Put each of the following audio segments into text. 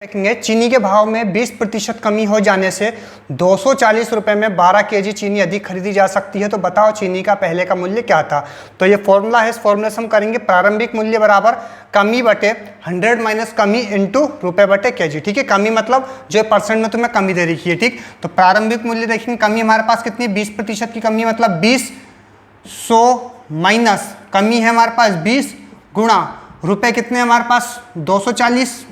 देखेंगे चीनी के भाव में 20% कमी हो जाने से 240 रुपये में 12 केजी चीनी अधिक खरीदी जा सकती है। तो बताओ चीनी का पहले का मूल्य क्या था। तो ये फॉर्मूला है, इस फॉर्मूले से हम करेंगे प्रारंभिक मूल्य बराबर कमी बटे 100 माइनस कमी इंटू रुपये बटे केजी। ठीक है, कमी मतलब जो परसेंट में तुम्हें कमी दे रखी है। ठीक, तो प्रारंभिक मूल्य देखेंगे, कमी हमारे पास कितनी 20% की कमी मतलब 20 100 माइनस कमी है हमारे पास 20 गुणा रुपये कितने हमारे पास 240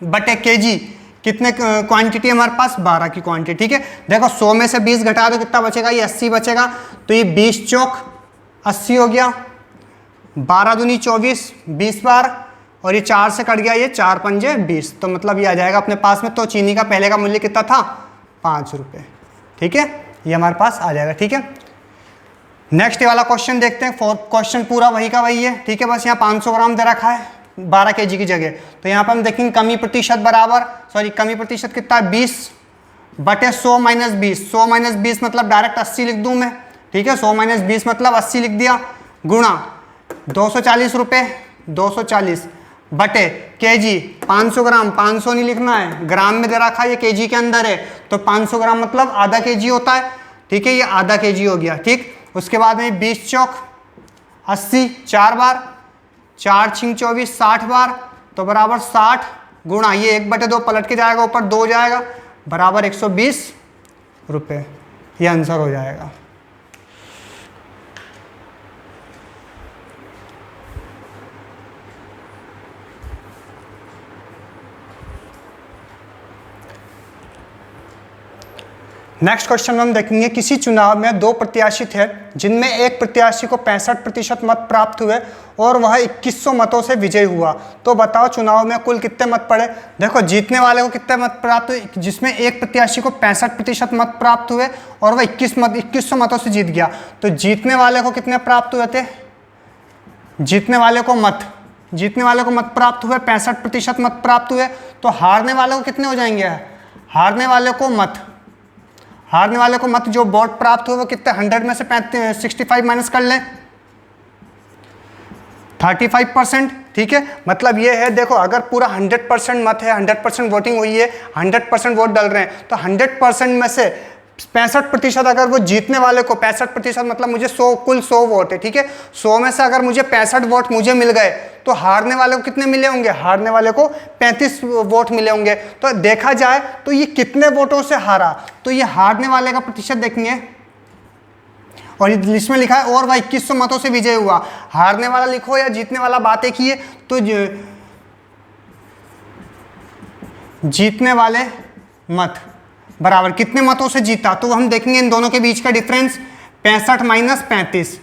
बटे केजी कितने क्वांटिटी हमारे पास 12 की क्वांटिटी। ठीक है, देखो 100 में से 20 घटा दो कितना बचेगा, ये 80 बचेगा। तो ये 20 चौक 80 हो गया, 12 दूनी 24 20 बार, और ये 4 से कट गया, ये 4 पंजे 20। तो मतलब ये आ जाएगा अपने पास में। तो चीनी का पहले का मूल्य कितना था 5 रुपये। ठीक है, ये हमारे पास आ जाएगा। ठीक है, नेक्स्ट वाला क्वेश्चन देखते हैं। क्वेश्चन पूरा वही का वही है। ठीक है, बस यहाँ 500 ग्राम दे रखा है 12 केजी की जगह। तो यहाँ पर हम देखेंगे कमी प्रतिशत बराबर कमी प्रतिशत कितना है 20 बटे 100 माइनस 20। 100 माइनस 20 मतलब डायरेक्ट 80 लिख दूँ मैं। ठीक है, 100 माइनस 20 मतलब 80 लिख दिया, गुणा 240 रुपये 240 बटे केजी 500 ग्राम, 500 नहीं लिखना है, ग्राम में दे रखा है, ये केजी के अंदर है। तो 500 ग्राम मतलब आधा केजी होता है। ठीक है, ये आधा केजी हो गया। ठीक, उसके बाद में 20 चौक 80 4 बार, 4 छिंग 24 60 बार, तो बराबर 60 गुणा ये 1/2 पलट के जाएगा, ऊपर 2 जाएगा, बराबर 120 रुपये। ये आंसर हो जाएगा। नेक्स्ट क्वेश्चन में हम देखेंगे किसी चुनाव में 2 प्रत्याशी थे जिनमें एक प्रत्याशी को 65% मत प्राप्त हुए और वह 2100 मतों से विजयी हुआ। तो बताओ चुनाव में कुल कितने मत पड़े। देखो जीतने वाले को कितने मत प्राप्त हुए, जिसमें एक प्रत्याशी को 65% मत प्राप्त हुए और वह 2100 मतों से जीत गया। तो जीतने वाले को कितने प्राप्त हुए थे, जीतने वाले को मत प्राप्त हुए 65% मत प्राप्त हुए। तो हारने वाले को कितने हो जाएंगे, हारने वाले को मत जो वोट प्राप्त हुए वो कितने 100 में से 65 माइनस कर लें 35%। ठीक है, मतलब ये है, देखो अगर पूरा 100% मत है, 100% वोटिंग हुई है, 100% वोट डल रहे हैं, तो 100% में से 65% अगर वो जीतने वाले को 65% मतलब मुझे 100 कुल 100 वोट है। ठीक है, 100 में से अगर मुझे 65 वोट मुझे मिल गए तो हारने वाले को कितने मिले होंगे, हारने वाले को 35 वोट मिले होंगे। तो देखा जाए तो ये कितने वोटों से हारा, तो ये हारने वाले का प्रतिशत देखेंगे और इसमें लिखा है और वह 2100 मतों से विजय हुआ। हारने वाला लिखो या जीतने वाला, बात एक ही है। तो जीतने वाले मत बराबर कितने मतों से जीता, तो हम देखेंगे इन दोनों के बीच का डिफरेंस 65 माइनस 35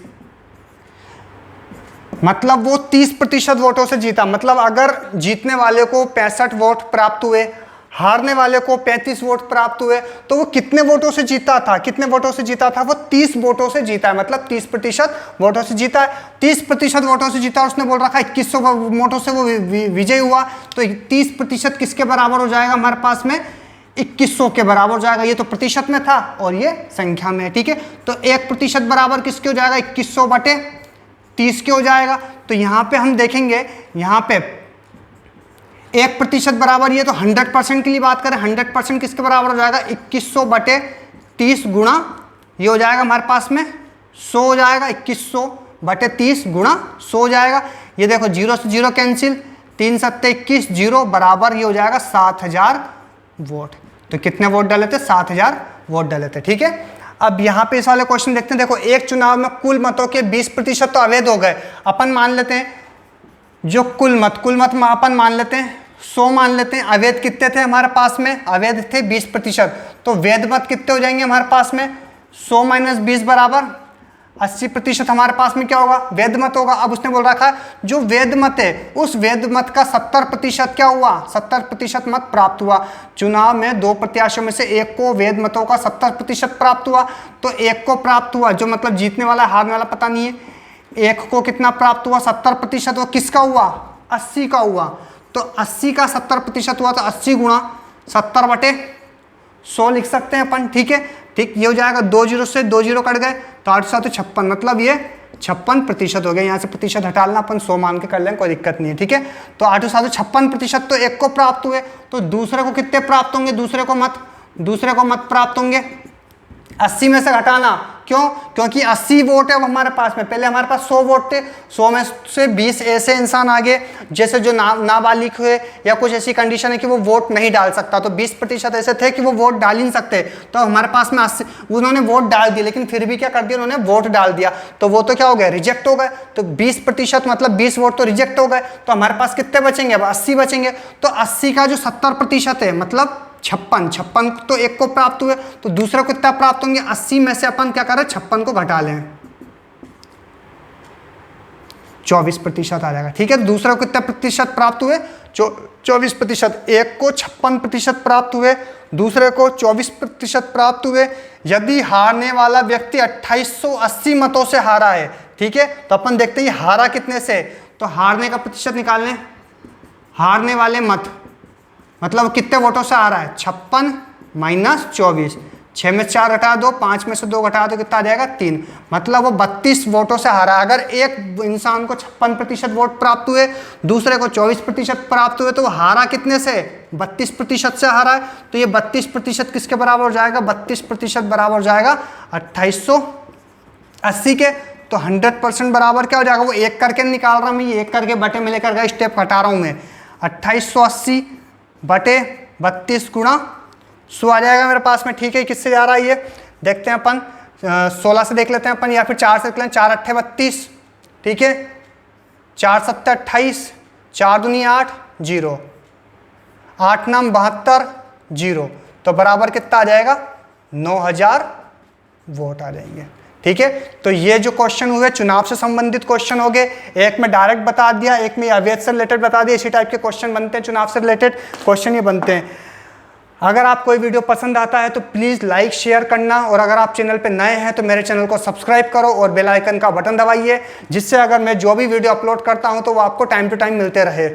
मतलब वो 30% वोटों से जीता। मतलब अगर जीतने वाले को 65 वोट प्राप्त हुए, हारने वाले को 35 वोट प्राप्त हुए, तो वो कितने वोटों से जीता था, कितने वोटों से जीता था, वो 30 वोटों से जीता है। मतलब 30% वोटों से जीता है, 30% वोटों से जीता। उसने बोल रखा है 2100 वोटों से वो विजय हुआ। तो 30% किसके बराबर हो जाएगा हमारे पास में 2100 के बराबर हो जाएगा। ये तो प्रतिशत में था और ये संख्या में है। ठीक है, तो 1% बराबर किसके हो जाएगा 2100 बटे 30 के हो जाएगा। तो यहाँ पे हम देखेंगे, यहाँ पे 1% बराबर, ये तो 100% के लिए बात करें, 100% किसके बराबर हो जाएगा 2100 बटे 30 गुणा ये हो जाएगा हमारे पास में 100 हो जाएगा, 2100 बटे 30 गुणा 100 हो जाएगा। ये देखो 0 से 0 कैंसिल, 3 7 21 0 बराबर ये हो जाएगा 7000 वोट। तो कितने वोट डाले थे 7000 वोट डाले थे। ठीक है, अब यहाँ पे इस वाले क्वेश्चन देखते हैं। देखो एक चुनाव में कुल मतों के 20% तो अवैध हो गए। अपन मान लेते हैं जो कुल मत अपन मान लेते हैं 100 मान लेते हैं। अवैध कितने थे हमारे पास में, अवैध थे 20%। तो वैध मत कितने हो जाएंगे हमारे पास में 100 माइनस 20 बराबर 80% हमारे पास में क्या होगा, वैध मत होगा। अब उसने बोल रखा है जो वैध मत है उस वैध मत का 70% क्या हुआ, 70% मत प्राप्त हुआ। चुनाव में 2 प्रत्याशियों में से एक को वैध मतों का 70% प्राप्त हुआ। तो एक को प्राप्त हुआ, जो मतलब जीतने वाला हारने वाला पता नहीं है, एक को कितना प्राप्त हुआ 70%। वो किसका हुआ 80 का हुआ। तो 80 का 70% हुआ, तो 80 गुणा 70 बटे 100 लिख सकते हैं अपन। ठीक है, ठीक, ये हो जाएगा 2 0 से 2 0 कट गए, तो 8 7 56 मतलब ये 56% हो गया। यहाँ से प्रतिशत हटा लेना, अपन 100 मान के कर लें, कोई दिक्कत नहीं है, ठीक है। तो 8 और 7 56% तो एक को प्राप्त हुए, तो दूसरे को कितने प्राप्त होंगे? दूसरे को मत प्राप्त होंगे 80 में से घटाना। क्यों? क्योंकि 80 वोट है अब हमारे पास में, पहले हमारे पास 100 वोट थे, 100 में से 20 ऐसे इंसान आ गए जैसे जो नाबालिग हुए या कुछ ऐसी कंडीशन है कि वो वोट नहीं डाल सकता, तो 20% ऐसे थे कि वो वोट डाल ही नहीं सकते। तो हमारे पास में 80, उन्होंने वोट डाल दिए, लेकिन फिर भी क्या कर दिया उन्होंने? वोट डाल दिया, तो वो तो क्या हो गया? रिजेक्ट हो गए। तो 20% मतलब 20 वोट तो रिजेक्ट हो गए, तो हमारे पास कितने बचेंगे? अब 80 बचेंगे। तो 80 का जो 70% है मतलब 56 तो एक को प्राप्त हुए, तो दूसरे को कितना प्राप्त होंगे? 80 में से अपन क्या करें? 56 को घटा लें, 24% आ जाएगा, ठीक है। दूसरे को कितना प्रतिशत प्राप्त हुए? 24%। एक को 56% प्राप्त हुए, दूसरे को 24% प्राप्त हुए। यदि हारने वाला व्यक्ति 2880 मतों से हारा है, ठीक है, तो अपन देखते हैं हारा कितने से, तो हारने का प्रतिशत निकाल लें। हारने वाले मत मतलब कितने वोटों से आ रहा है? 56 माइनस 24, 6 में 4 घटा दो, 5 में से 2 घटा दो, कितना आ जाएगा? 3, मतलब वो 32 वोटों से हारा। अगर एक इंसान को 56% वोट प्राप्त हुए, दूसरे को 24% प्राप्त हुए, तो वो हारा कितने से? 32% से हारा है। तो ये 32% किसके बराबर हो जाएगा? 32% बराबर हो जाएगा 2880 के। तो 100% बराबर क्या हो जाएगा? वो एक करके निकाल रहा हूँ मैं, ये एक करके बटे में लेकर स्टेप हटा रहा हूँ मैं। 2880 बटे 32 गुणा 100 आ जाएगा मेरे पास में, ठीक है। किससे जा रहा है ये देखते हैं अपन, 16 से देख लेते हैं अपन, या फिर 4 से देख लें। 4 अट्ठे 32, ठीक है, 4 सत्ते 28, 4 दूनी 8, 0, 8 नाम 72, 0, तो बराबर कितना आ जाएगा? 9000 वोट आ जाएंगे, ठीक है। तो ये जो क्वेश्चन हुए चुनाव से संबंधित क्वेश्चन हो गए, एक में डायरेक्ट बता दिया, एक में अवैध से रिलेटेड बता दिया। इसी टाइप के क्वेश्चन बनते हैं, चुनाव से रिलेटेड क्वेश्चन ये बनते हैं। अगर आप कोई वीडियो पसंद आता है तो प्लीज़ लाइक शेयर करना, और अगर आप चैनल पे नए हैं तो मेरे चैनल को सब्सक्राइब करो और बेल आइकन का बटन दबाइए, जिससे अगर मैं जो भी वीडियो अपलोड करता हूँ तो वो आपको टाइम टू टाइम मिलते रहे।